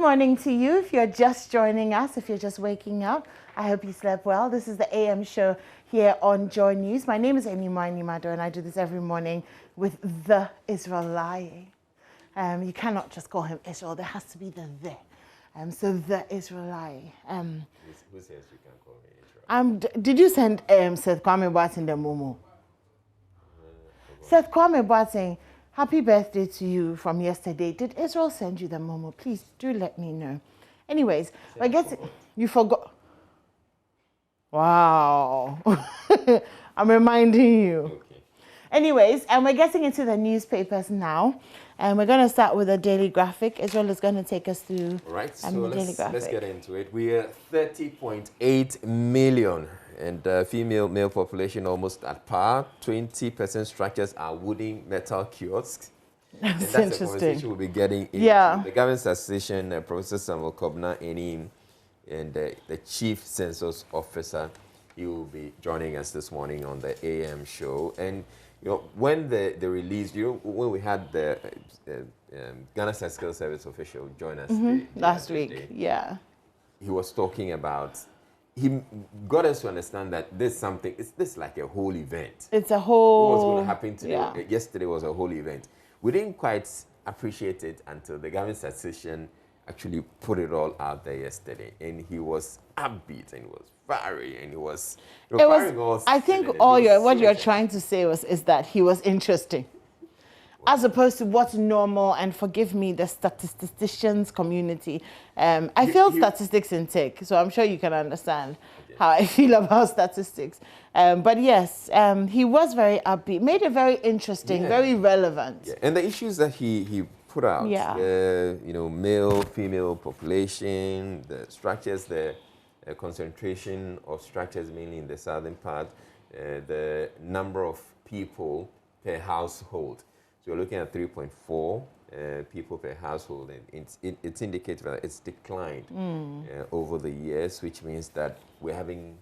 morning to you. If you're just joining us, if you're just waking up, I hope you slept well. This is the AM show here on Joy News. My name is Enima Animado, and I do this every morning with the Israelite. You cannot just call him Israel. There has to be the there. So the Israelite. Who says you can call me Israel? Did you send Seth Kwame Boateng the Momo? Seth Kwame Boateng, happy birthday to you from yesterday. Did Israel send you the Momo? Please do let me know. Anyways, I guess you forgot. Wow. I'm reminding you. Okay. Anyways, we're getting into the newspapers now. And we're going to start with a daily graphic. Israel is going to take us through Right, so the daily graphic. let's get into it. We are 30.8 million, and female-male population almost at par. 20% structures are wooden metal kiosks. That's a interesting. Conversation we'll be getting into. Yeah. The government statistician, Professor Samuel Kobna Enim, and the chief census officer, he will be joining us this morning on the AM show. And you know, when the release, when we had the Ghana Statistical Service official join us last week, yeah, he was talking about, he got us to understand that there's something, this like a whole event. It's a whole... What was going to happen today? Yeah. Yesterday was a whole event. We didn't quite appreciate it until the government statistician actually put it all out there yesterday, and he was upbeat and he was fiery and he was. I think what you're trying to say is that he was interesting, as opposed to what's normal. And forgive me, the statisticians community. I failed statistics in tech, so I'm sure you can understand how I feel about statistics. But yes, he was very upbeat, made it very interesting, very relevant. Yeah. And the issues that he put out, male, female population, the structures, the concentration of structures mainly in the southern part, the number of people per household. So you're looking at 3.4 people per household, and it's indicated that it's declined over the years, which means that we're having,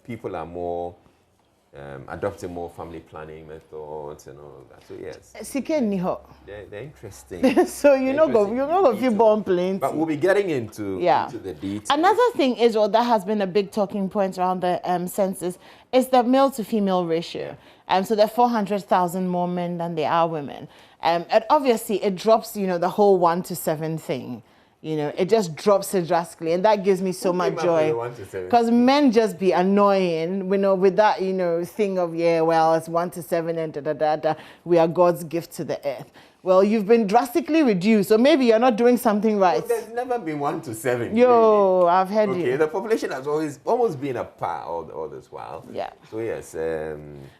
people are more adopting more family planning methods and all of that. So yes, they're interesting. So you're not going to feel born plenty. But we'll be getting into the details. Another thing is, that has been a big talking point around the census, is the male to female ratio. So there are 400,000 more men than there are women. And obviously it drops, the whole 1 to 7 thing. It just drops it drastically, and that gives me so much joy. Because men just be annoying, with that, thing of, it's 1 to 7 and we are God's gift to the earth. Well, you've been drastically reduced, so maybe you're not doing something right. Well, there's never been 1 to 7. Really. I've heard you. Okay, the population has almost been a par all this while. Yeah. So yes.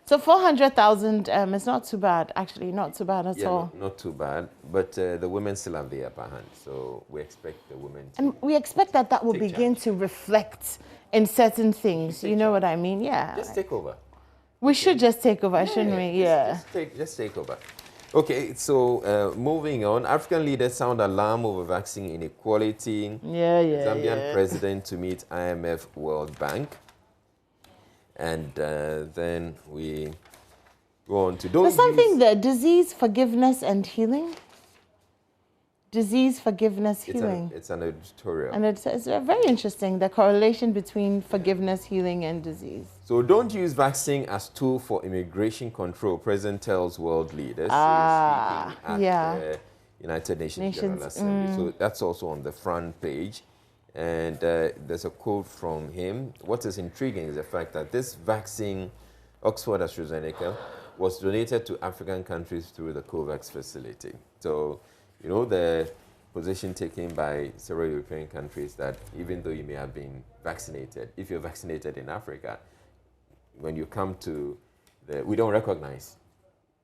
So 400,000 is not too bad, actually, not too bad at all. Not too bad, but the women still have the upper hand, so we expect the women to... And we expect that will begin to reflect in certain things, you know what I mean? Yeah. Just take over. We should just take over, shouldn't we? Yeah. Just take over. Okay, so moving on, African leaders sound alarm over vaccine inequality. Zambian president to meet IMF World Bank. And then we go on to those. There's something there, disease, forgiveness, and healing. Disease, forgiveness, healing. It's an editorial. And it's very interesting, the correlation between forgiveness, healing, and disease. So don't use vaccine as tool for immigration control, President tells world leaders. At United Nations General Assembly. So that's also on the front page. And there's a quote from him. What is intriguing is the fact that this vaccine, Oxford AstraZeneca, was donated to African countries through the COVAX facility. So, the position taken by several European countries that even though you may have been vaccinated, if you're vaccinated in Africa, when you come to we don't recognize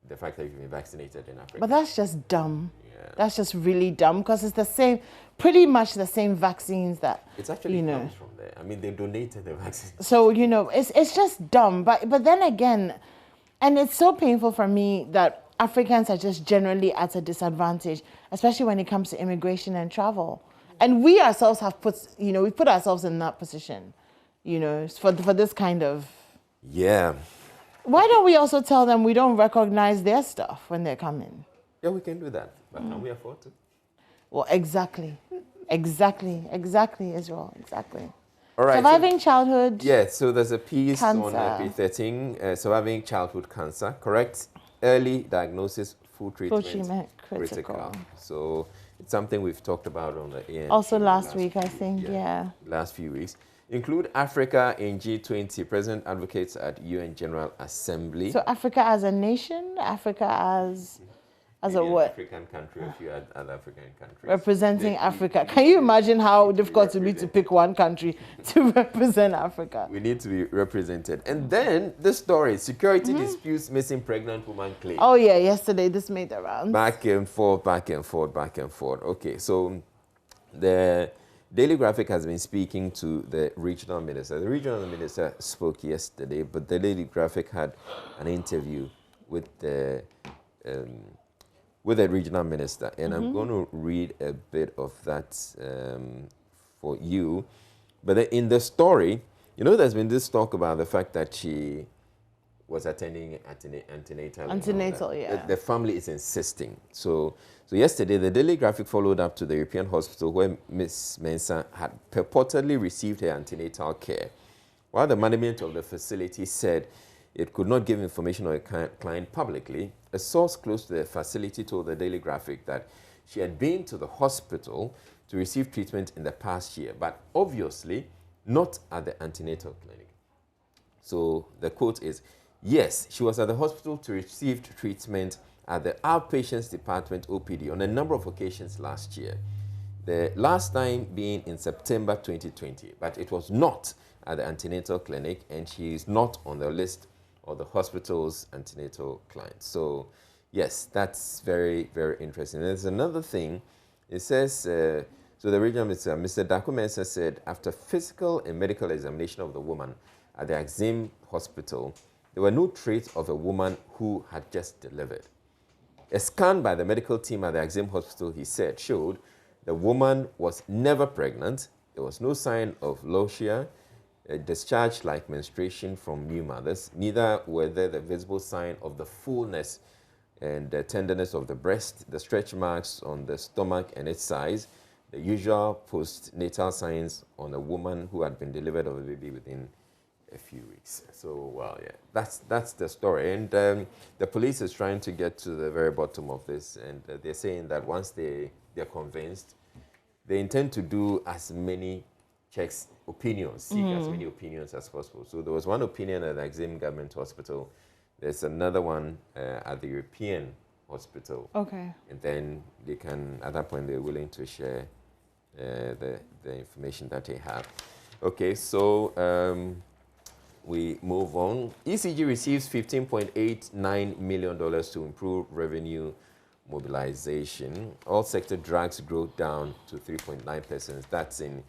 the fact that you've been vaccinated in Africa. But that's just dumb. Yeah. That's just really dumb, because it's the same, pretty much the same vaccines that, it's actually comes from there. I mean, they donated the vaccine. So, it's just dumb. But then again, and it's so painful for me that Africans are just generally at a disadvantage, especially when it comes to immigration and travel. And we ourselves have we put ourselves in that position, for this kind of... Yeah. Why don't we also tell them we don't recognize their stuff when they're coming? Yeah, we can do that. But can we afford to? Well, exactly. Exactly, Israel, exactly. All right. Surviving childhood. Yeah, so there's a piece cancer. on page 13, surviving childhood cancer, correct? Early diagnosis, full treatment, critical. So it's something we've talked about on the AM. Also last week, I think, yeah. Last few weeks. Include Africa in G20. President advocates at UN General Assembly. So Africa as a nation, Africa as a what? African country, a few other African countries. Representing Africa. Can you imagine how difficult it would be to pick one country to represent Africa? We need to be represented. And then this story, security disputes, missing pregnant woman claim. Oh yeah, yesterday this made the rounds. Back and forth, back and forth, back and forth. Okay, so the Daily Graphic has been speaking to the regional minister. The regional minister spoke yesterday, but the Daily Graphic had an interview with the regional minister, and I'm going to read a bit of that for you. But in the story, you know, there's been this talk about the fact that she was attending antenatal. Antenatal, yeah. The family is insisting. So yesterday, the Daily Graphic followed up to the European hospital where Miss Mensah had purportedly received her antenatal care, while the management of the facility said it could not give information on a client publicly. A source close to the facility told the Daily Graphic that she had been to the hospital to receive treatment in the past year, but obviously not at the antenatal clinic. So the quote is, yes, she was at the hospital to receive treatment at the outpatients department OPD on a number of occasions last year. The last time being in September 2020, but it was not at the antenatal clinic, and she is not on the list of the hospital's antenatal clients. So yes, that's very, very interesting. There's another thing. It says, so the regional minister, Mr. Daku Mensah, said after physical and medical examination of the woman at the Axim Hospital, there were no traces of a woman who had just delivered. A scan by the medical team at the Axim Hospital, he said, showed the woman was never pregnant. There was no sign of lochia, a discharge like menstruation from new mothers. Neither were there the visible sign of the fullness and the tenderness of the breast, the stretch marks on the stomach and its size, the usual postnatal signs on a woman who had been delivered of a baby within a few weeks. So, well, yeah, that's the story. And the police is trying to get to the very bottom of this, and they're saying that once they're convinced, they intend to do as many checks, opinions, seek as many opinions as possible. So there was one opinion at the Axim Government Hospital. There's another one at the European Hospital. Okay. And then they can, at that point, they're willing to share the information that they have. Okay, so we move on. ECG receives $15.89 million to improve revenue mobilization. All sector drags growth down to 3.9%. That's in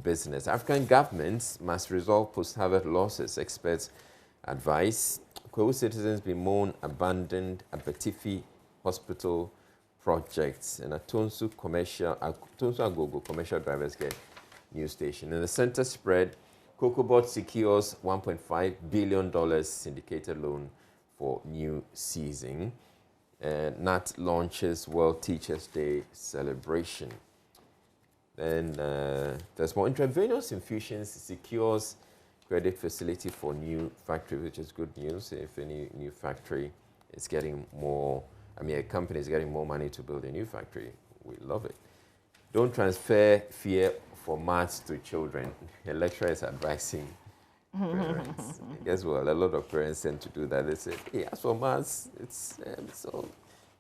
business. African governments must resolve post-harvest losses, experts advise. Kwewu citizens bemoan abandoned Abetifi Hospital projects and Atonsu Agogo commercial drivers get new station. In the center spread, COCOBOD secures $1.5 billion syndicated loan for new season. NAT launches World Teachers' Day celebration. Then there's more. Intravenous infusions secures credit facility for new factory, which is good news. If any new factory is getting more, a company is getting more money to build a new factory, we love it. Don't transfer fear for maths to children. A lecturer is advising parents. Guess what? A lot of parents tend to do that. They say, hey, as for maths, it's so.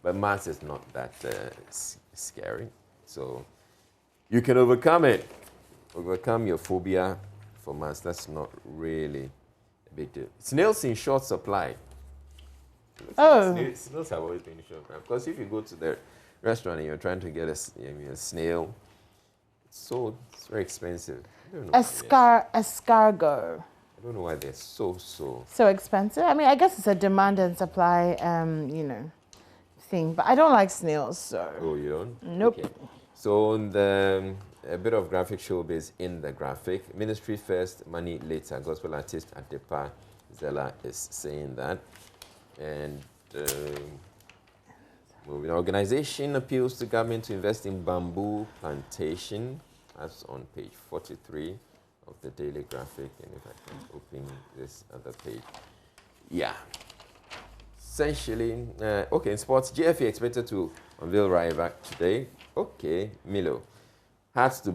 But maths is not that scary. So you can overcome it. Overcome your phobia for maths. That's not really a big deal. Snails in short supply. Oh. Snails have always been in short supply. Because if you go to the restaurant and you're trying to get a snail, it's very expensive. Escargot. I don't know why they're so expensive. I guess it's a demand and supply, thing. But I don't like snails, so. Oh, you don't? Nope. Okay. So a bit of graphic showbiz in the graphic. Ministry first, money later. Gospel artist Adepa Zella is saying that. And Moving organization appeals to government to invest in bamboo plantation. That's on page 43 of the Daily Graphic. And if I can open this other page. Yeah. Essentially, okay, in sports, GFA expected to unveil rival today. Okay, Milo has to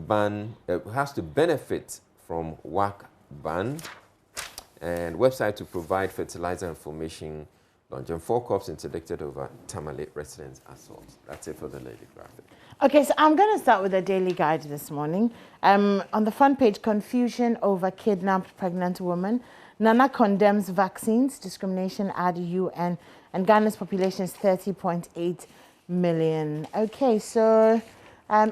benefit from WAC ban, and website to provide fertilizer information. Launch and 4 cops interdicted over Tamale residents' assault. That's it for the Daily Graphic. Okay, so I'm going to start with the Daily Guide this morning. On the front page, confusion over kidnapped pregnant woman. Nana condemns vaccines, discrimination at UN, and Ghana's population is 30.8 million. Okay, so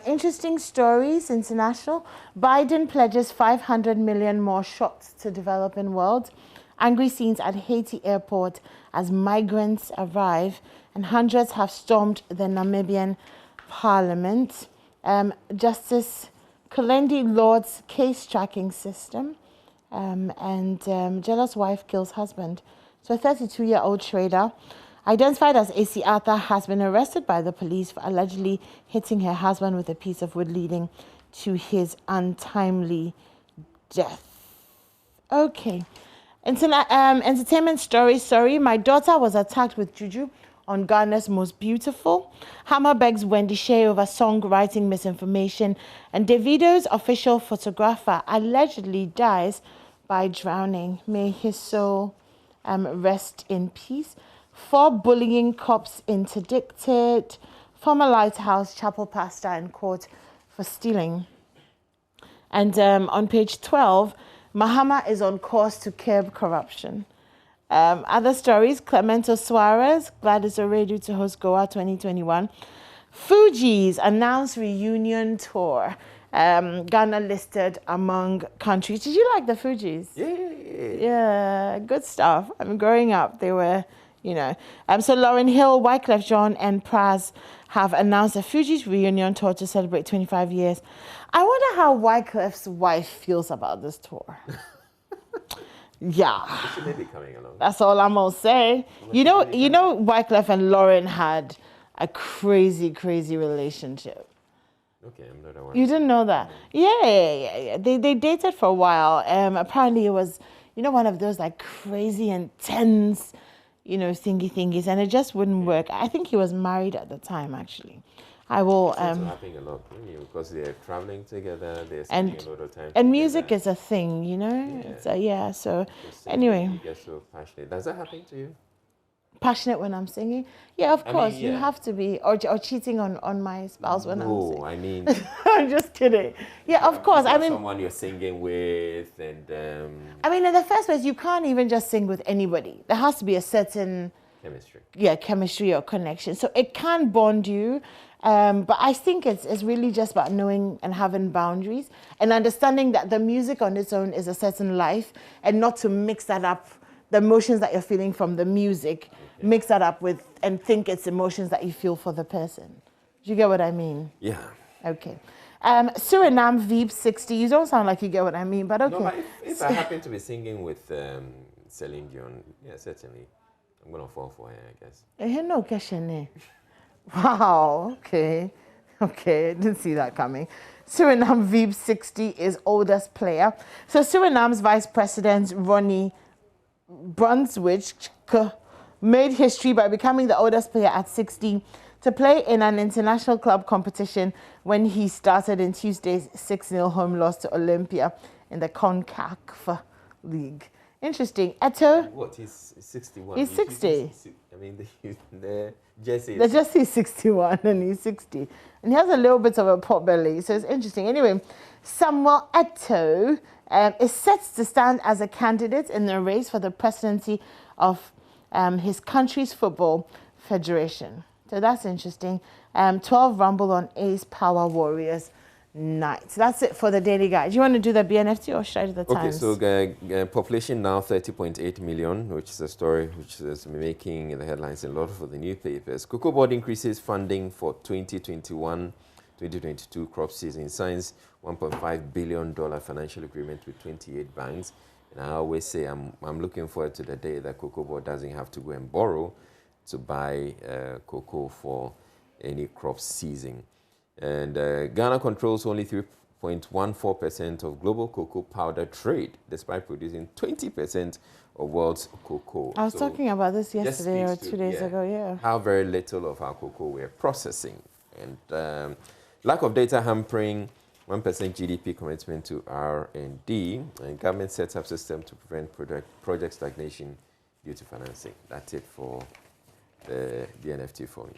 interesting stories, international. Biden pledges 500 million more shots to developing world. Angry scenes at Haiti airport as migrants arrive, and hundreds have stormed the Namibian parliament. Justice Kalendi Lord's case tracking system, and jealous wife kills husband. So a 32-year-old trader identified as AC Arthur has been arrested by the police for allegedly hitting her husband with a piece of wood, leading to his untimely death. Okay. Entertainment story. Sorry, my daughter was attacked with juju on Ghana's Most Beautiful. Hammer begs Wendy Shea over songwriting misinformation. And Davido's official photographer allegedly dies by drowning. May his soul rest in peace. 4 bullying cops interdicted. Former Lighthouse Chapel pastor in court for stealing. And on page 12, Mahama is on course to curb corruption. Other stories, Clemento Suarez, Gladys Oredu to host Goa 2021. Fugees announced reunion tour. Ghana listed among countries. Did you like the Fugees? Yeah, good stuff. I mean, growing up, they were, you know. So Lauryn Hill, Wyclef Jean, and Praz have announced a Fugees reunion tour to celebrate 25 years. I wonder how Wyclef's wife feels about this tour. Yeah. She may be coming along. That's all I'm gonna say. You know, Wyclef and Lauren had a crazy relationship. Okay, I'm not aware. You didn't know that? Yeah. They dated for a while. Apparently it was, one of those like crazy intense, thingies, and it just wouldn't work. I think he was married at the time, actually. I will. It's happening a lot, because they're traveling together, they're spending a lot of time. And music is a thing, Yeah. So anyway. You get so passionate. Does that happen to you? Passionate when I'm singing? Yeah, of course. You have to be, or cheating on my spouse when I'm singing. No, I mean. I'm just kidding. Yeah, of course. I mean. Someone you're singing with, and. I mean, in the first place, you can't even just sing with anybody. There has to be a certain. Chemistry. Yeah, chemistry or connection. So it can bond you. But I think it's really just about knowing and having boundaries and understanding that the music on its own is a certain life, and not to mix that up, the emotions that you're feeling from the music, mix that up with and think it's emotions that you feel for the person. Do you get what I mean? Yeah. Okay. Suriname Veep 60. You don't sound like you get what I mean, but okay. No, but if I happen to be singing with Celine Dion, yeah, certainly. I'm going to fall for her, I guess. No question. Wow, okay, didn't see that coming. Suriname Veep 60 is oldest player. So Suriname's Vice President Ronnie Brunswick made history by becoming the oldest player at 60 to play in an international club competition when he started in Tuesday's 6-0 home loss to Olympia in the CONCACAF League. Interesting. Eto. What? He's 61. He's 60. I mean, the jersey. The jersey is 61 and he's 60. And he has a little bit of a pot belly, so it's interesting. Anyway, Samuel Eto'o is set to stand as a candidate in the race for the presidency of his country's football federation. So that's interesting. 12 rumble on Ace Power Warriors night. So that's it for the Daily Guide. Do you want to do the BNFT or should I do the Times? Okay, so population now 30.8 million, which is a story which is making the headlines in a lot of the newspapers. COCOBOD increases funding for 2021-2022 crop season, signs $1.5 billion financial agreement with 28 banks. And I always say I'm looking forward to the day that COCOBOD doesn't have to go and borrow to buy cocoa for any crop season. And Ghana controls only 3.14% of global cocoa powder trade, despite producing 20% of world's cocoa. I was talking about this yesterday or 2 days ago, yeah. How very little of our cocoa we're processing. And lack of data hampering 1% GDP commitment to R&D, and government sets up system to prevent project stagnation due to financing. That's it for the NFT for me.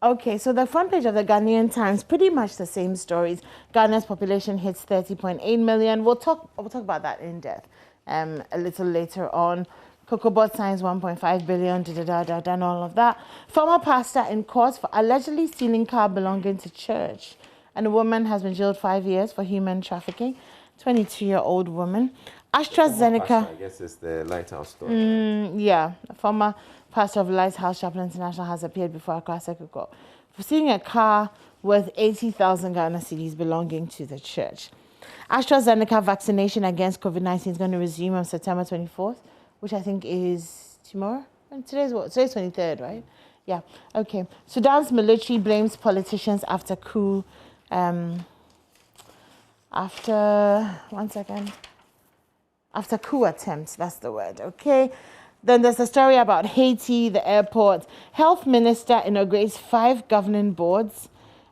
Okay, so the front page of the Ghanaian Times, pretty much the same stories. Ghana's population hits 30.8 million. We'll talk about that in depth a little later on. COCOBOD signs 1.5 billion, and all of that. Former pastor in court for allegedly stealing car belonging to church. And a woman has been jailed 5 years for human trafficking. 22-year-old woman. AstraZeneca. Pastor, I guess it's the Lighthouse story. Yeah, a former pastor of Lighthouse Chapel International has appeared before Accra Circuit Court for stealing a car worth 80,000 Ghana cedis belonging to the church. AstraZeneca vaccination against COVID-19 is going to resume on September 24th, which I think is tomorrow. And today's what? Today's 23rd, right? Yeah. Okay. Sudan's military blames politicians after coup. After coup attempts, that's the word, okay? Then there's a story about Haiti, the airport. Health minister inaugurates 5 governing boards.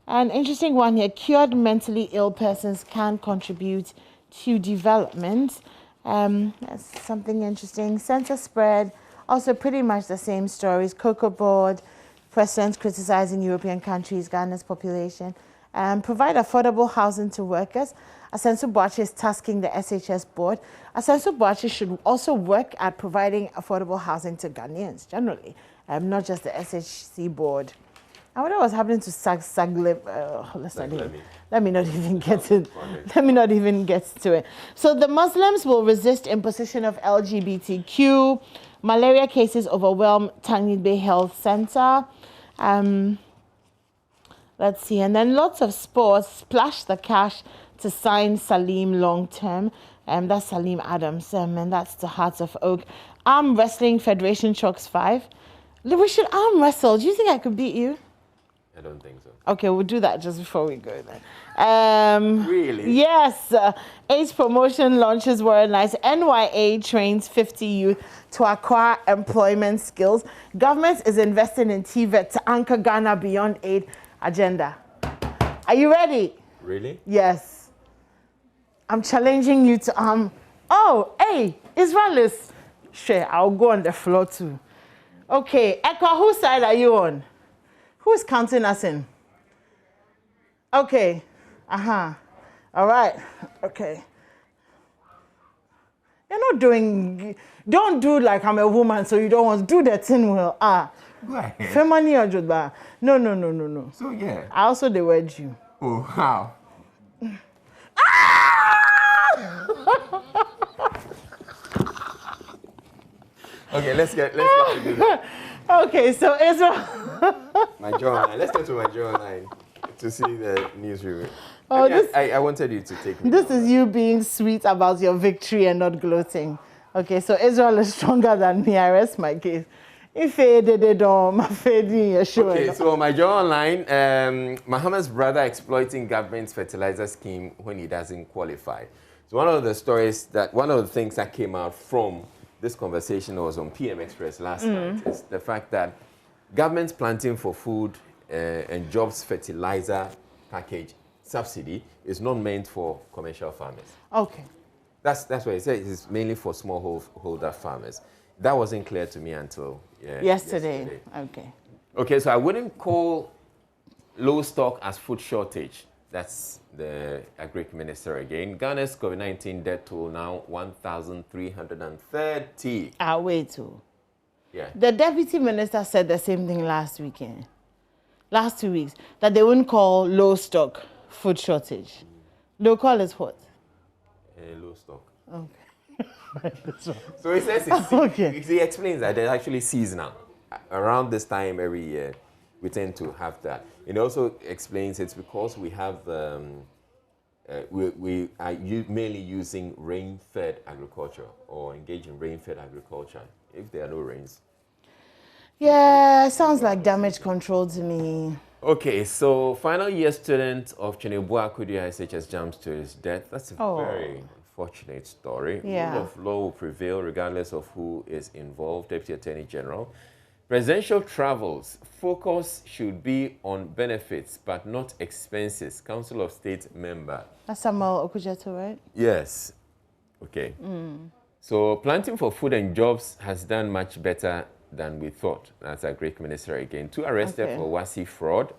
An interesting one here, cured mentally ill persons can contribute to development. That's something interesting. Census spread, also pretty much the same stories. COCOBOD, presidents criticizing European countries, Ghana's population. Provide affordable housing to workers. Asensu Boachi is tasking the SHS board. Asensu Boachi should also work at providing affordable housing to Ghanaians generally, not just the SHC board. I wonder what's happening to let me not even get to it. So the Muslims will resist imposition of LGBTQ. Malaria cases overwhelm Tangid Bay Health Center. Let's see, and then lots of sports. Splash the cash to sign Salim long term. That's Salim Adams, and that's the Hearts of Oak. Arm Wrestling Federation chalks 5. We should arm wrestle. Do you think I could beat you? I don't think so. Okay, we'll do that just before we go then. Really? Yes. AIDS promotion launches were nice. NYA trains 50 youth to acquire employment skills. Government is investing in TVET to anchor Ghana beyond aid agenda. Are you ready? Really? Yes. I'm challenging you to hey, Israelis. Sure, I'll go on the floor too. Okay, Ekwa, whose side are you on? Who's counting us in? Okay. All right. Okay. You're not doing, don't do like I'm a woman, so you don't want to do that thing well. Go ahead. Femani or Jodba. No. So, yeah. I also the word you. Oh, how? Okay, let's get to do that. Okay, so Israel. My jawline. Let's go to my jawline to see the news review. Oh, I wanted you to take me. This is you being sweet about your victory and not gloating. Okay, so Israel is stronger than me. I rest my case. Okay, so my jawline, Muhammad's brother exploiting government's fertilizer scheme when he doesn't qualify. So one of the things that came out from this conversation was on PM Express last night is the fact that government's planting for food and jobs fertilizer package subsidy is not meant for commercial farmers. Okay. That's what it says. It's mainly for smallholder farmers. That wasn't clear to me until yesterday. Okay, so I wouldn't call low stock as food shortage. That's the Agric Minister again. Ghana's COVID-19 death toll now 1,330. Wait too. Yeah. The Deputy Minister said the same thing last 2 weeks, that they wouldn't call low stock food shortage. They'll call it what? Low stock. Okay. So he says he explains that they're actually seasonal. Around this time every year, we tend to have that. It also explains it's because we have we are mainly using rain-fed agriculture or engage in rain-fed agriculture if there are no rains. Yeah, sounds like damage control to me. Okay, so final year student of Chenebua Akudia SHS jumps to his death. That's a very unfortunate story. Yeah. Rule of law will prevail regardless of who is involved. Deputy Attorney General. Presidential travels, focus should be on benefits but not expenses. Council of State member. That's Samuel Okujeto, right? Yes. Okay. So planting for food and jobs has done much better than we thought. That's a great minister again. 2 arrested for WASI fraud.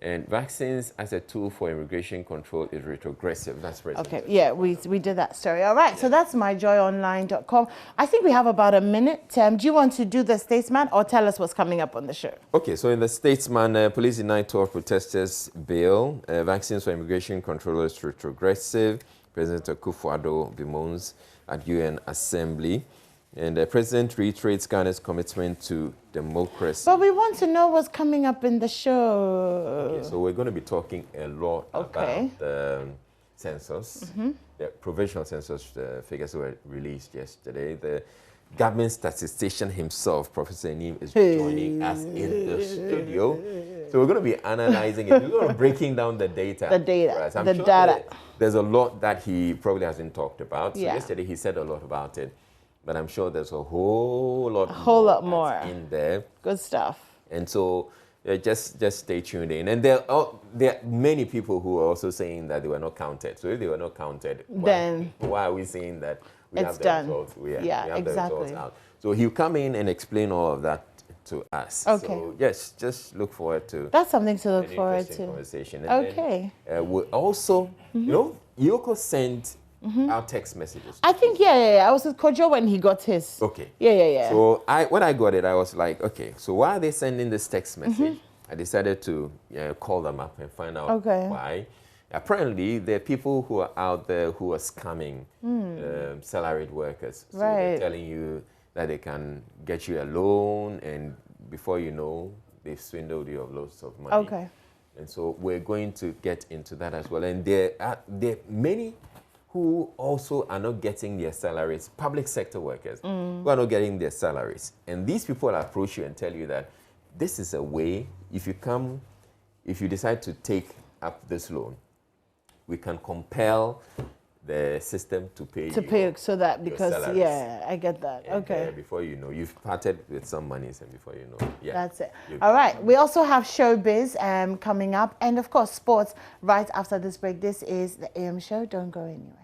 And vaccines as a tool for immigration control is retrogressive. That's President. Okay, yeah, we did that story. All right, so that's myjoyonline.com. I think we have about a minute. Do you want to do the Statesman or tell us what's coming up on the show? Okay, so in the Statesman, police denied 12 protesters bail. Vaccines for immigration control is retrogressive. President Akufo-Addo bemoans at UN Assembly. And the President reiterates Ghana's commitment to democracy. But we want to know what's coming up in the show. Okay, so we're going to be talking a lot about the census. The provisional census figures were released yesterday. The government statistician himself, Professor Enim, is joining us in the studio. So we're going to be analyzing it. We're going to be breaking down the data. The data. Right? I'm the sure data. There's a lot that he probably hasn't talked about. So Yeah. yesterday he said a lot about it. But I'm sure there's a whole lot more in there. Good stuff. And so just stay tuned in. And there are many people who are also saying that they were not counted. So if they were not counted, then why are we saying that we it's have the done. results? We have Yeah, the exactly. results out. So he'll come in and explain all of that to us. Okay. So yes, just look forward to That's something to look an forward interesting to. conversation. And Okay. then, we'll also, you know, Yoko sent our text messages. I think, yeah. I was with Kojo when he got his. Okay. Yeah. So when I got it, I was like, okay, so why are they sending this text message? I decided to call them up and find out why. Apparently, there are people who are out there who are scamming salaried workers. So they're telling you that they can get you a loan, and before you know, they've swindled you of lots of money. Okay. And so we're going to get into that as well. And there are many who also are not getting their salaries, public sector workers who are not getting their salaries. And these people approach you and tell you that this is a way, if you decide to take up this loan, we can compel the system to pay you. So that, because, I get that. And, okay. before you know, you've parted with some monies, and before you know, That's it. All right. We also have showbiz coming up, and of course, sports right after this break. This is the AM show. Don't go anywhere.